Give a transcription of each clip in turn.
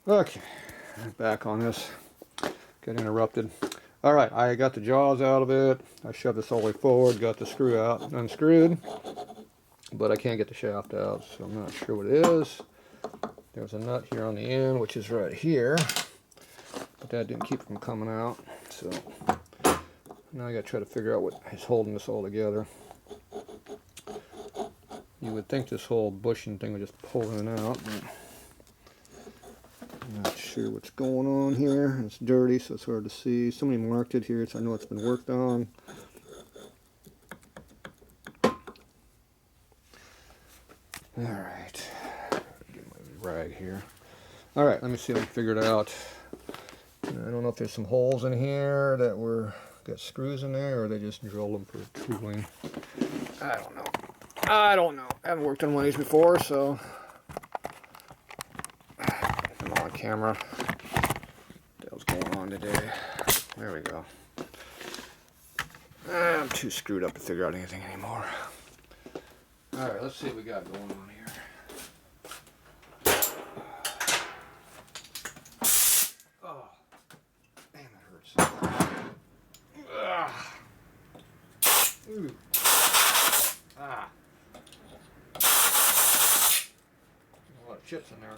Okay, back on this. Got interrupted. Alright, I got the jaws out of it. I shoved this all the way forward, got the screw out, unscrewed. But I can't get the shaft out, so I'm not sure what it is. There's a nut here on the end, which is right here. But that didn't keep it from coming out. So now I gotta try to figure out what is holding this all together. You would think this whole bushing thing would just pull in and out, but I'm not sure what's going on here. It's dirty, so it's hard to see. Somebody marked it here, so I know it's been worked on. Alright, get my rag here. Alright, let me see if I can figure it out. I don't know if there's some holes in here that got screws in there, or they just drilled them for tooling. I don't know. I haven't worked on one of these before, so I'm on camera. What the hell's going on today? There we go. I'm too screwed up to figure out anything anymore. Alright, let's see what we got going on here. Oh, damn, that hurts. Ooh. Ah. A lot of chips in there.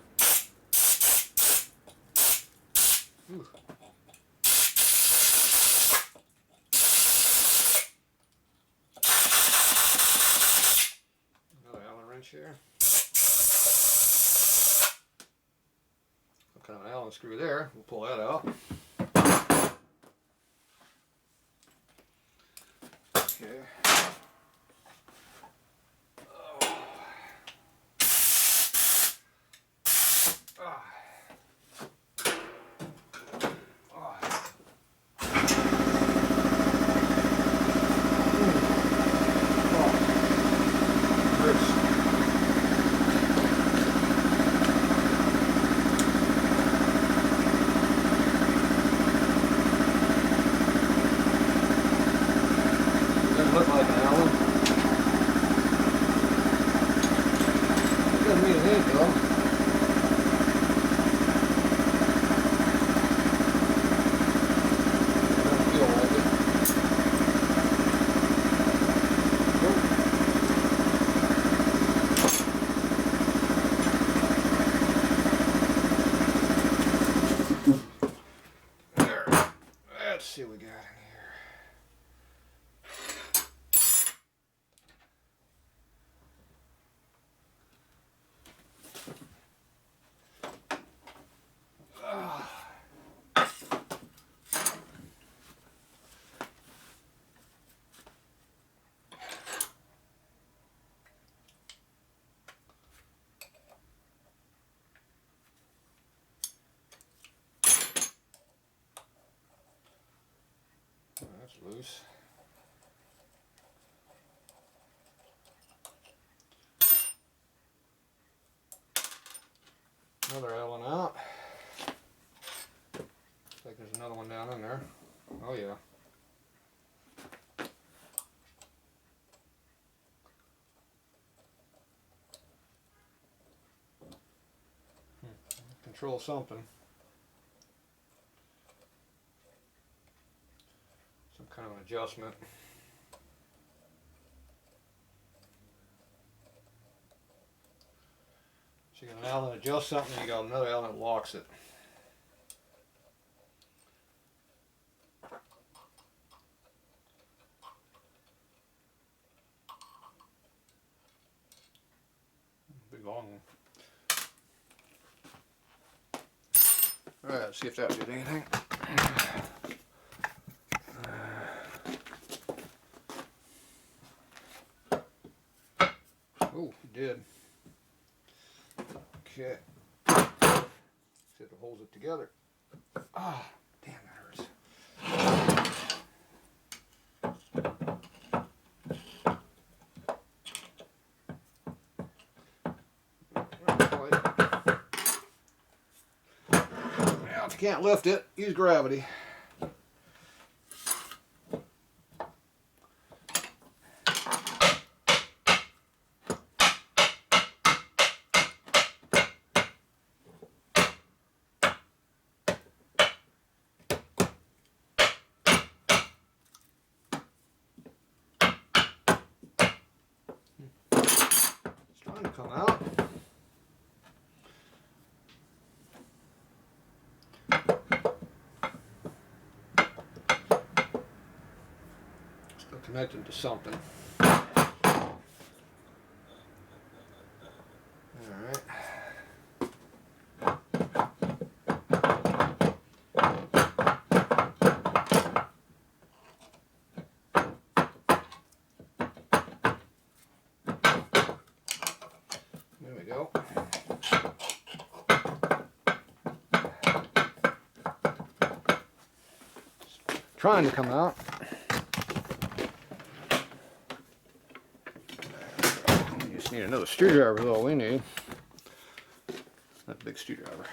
Ooh. Another Allen wrench here. Some kind of an Allen screw there. We'll pull that out. Okay. Doesn't look like an Allen. It doesn't mean it ain't though. It doesn't feel like it. There. Let's see what we got in here. That's loose. Another Allen out. Looks like there's another one down in there. Oh yeah. Control something. Some kind of an adjustment. So you got an Allen that adjusts something, and you got another Allen that locks it. Big long one. Alright, let's see if that did anything. Oh, it did. Okay. See if it holds it together. Ah, damn, that hurts. Now, if you can't lift it, use gravity. trying to come out. Still connected to something. Alright. There we go. Trying to come out. We just need another screwdriver is all we need. That big screwdriver.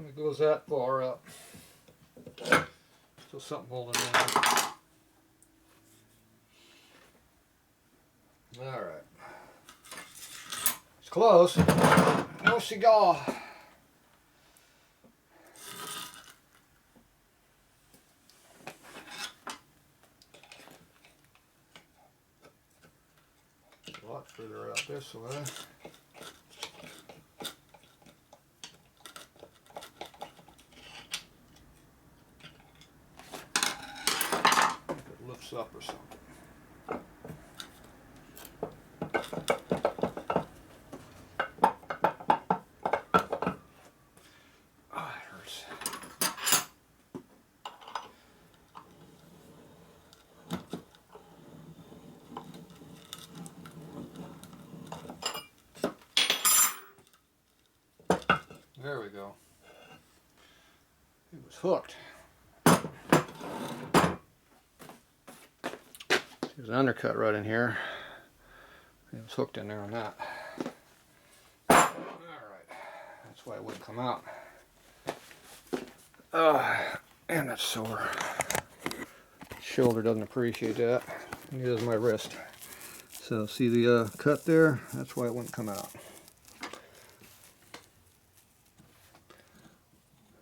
It goes that far up. Still something holding on. Alright. It's close. No cigar. A lot further out this way. Lifts up or something. Oh, it hurts. There we go. It was hooked. There's an undercut right in here. It was hooked in there on that. Alright, that's why it wouldn't come out. And that's sore. Shoulder doesn't appreciate that. Neither does my wrist. So see the cut there? That's why it wouldn't come out.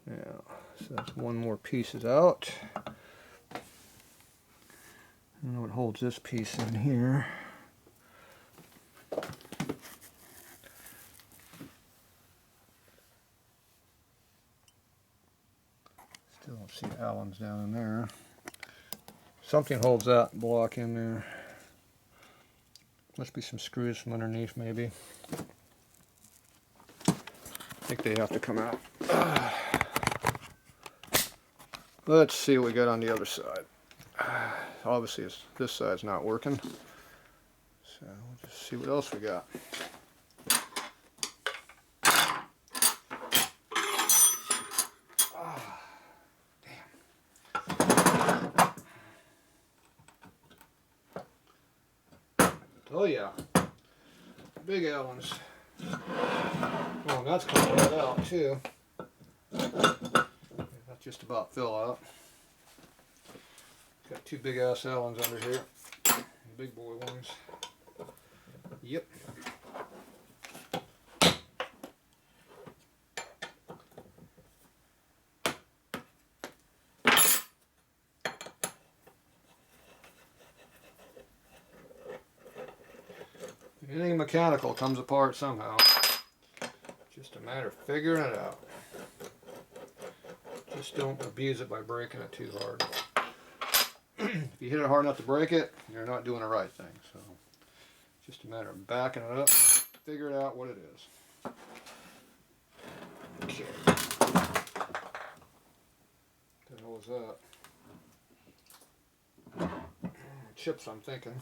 Yeah, so that's one more piece is out. I don't know what holds this piece in here. Still don't see Allen's down in there. Something holds that block in there. Must be some screws from underneath maybe. I think they have to come out. Let's see what we got on the other side. Obviously this side's not working, so we'll just see what else we got. Oh yeah, big Allen's. Well, that's coming right out too. That's just about fill out. Got two big ass Allens under here, big boy ones. Yep. Anything mechanical comes apart somehow. Just a matter of figuring it out. Just don't abuse it by breaking it too hard. If you hit it hard enough to break it, you're not doing the right thing. So, just a matter of backing it up, figure out what it is. Okay. What the hell is that? Chips, I'm thinking.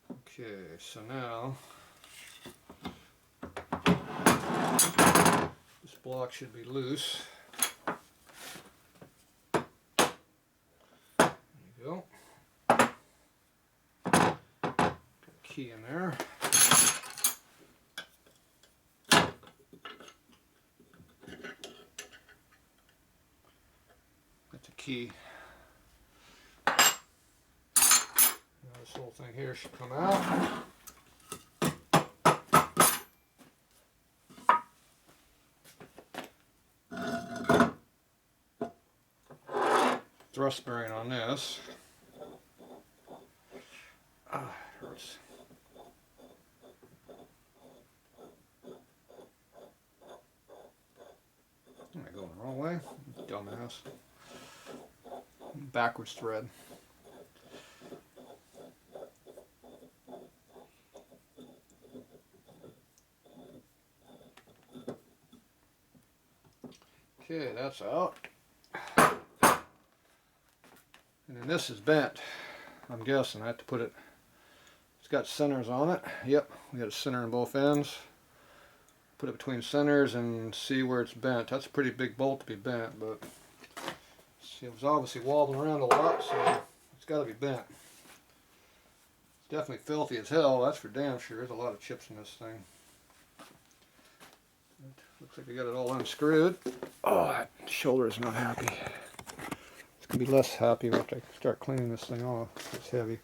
Okay, so now this block should be loose. Go. Got a key in there. That's a key. Now this whole thing here should come out. Thrust bearing on this. Ah, it hurts. Am I going the wrong way? Dumbass. Backwards thread. Okay, that's out. And then this is bent. I'm guessing I have to put it, it's got centers on it. Yep, we got a center on both ends. Put it between centers and see where it's bent. That's a pretty big bolt to be bent, but see, it was obviously wobbling around a lot, so it's got to be bent. It's definitely filthy as hell, that's for damn sure. There's a lot of chips in this thing. Looks like I got it all unscrewed. Oh, that shoulder is not happy. It's going to be less happy after I start cleaning this thing off. It's heavy.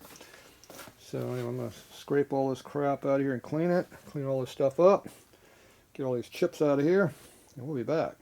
So anyway, I'm going to scrape all this crap out of here and clean it. Clean all this stuff up. Get all these chips out of here. And we'll be back.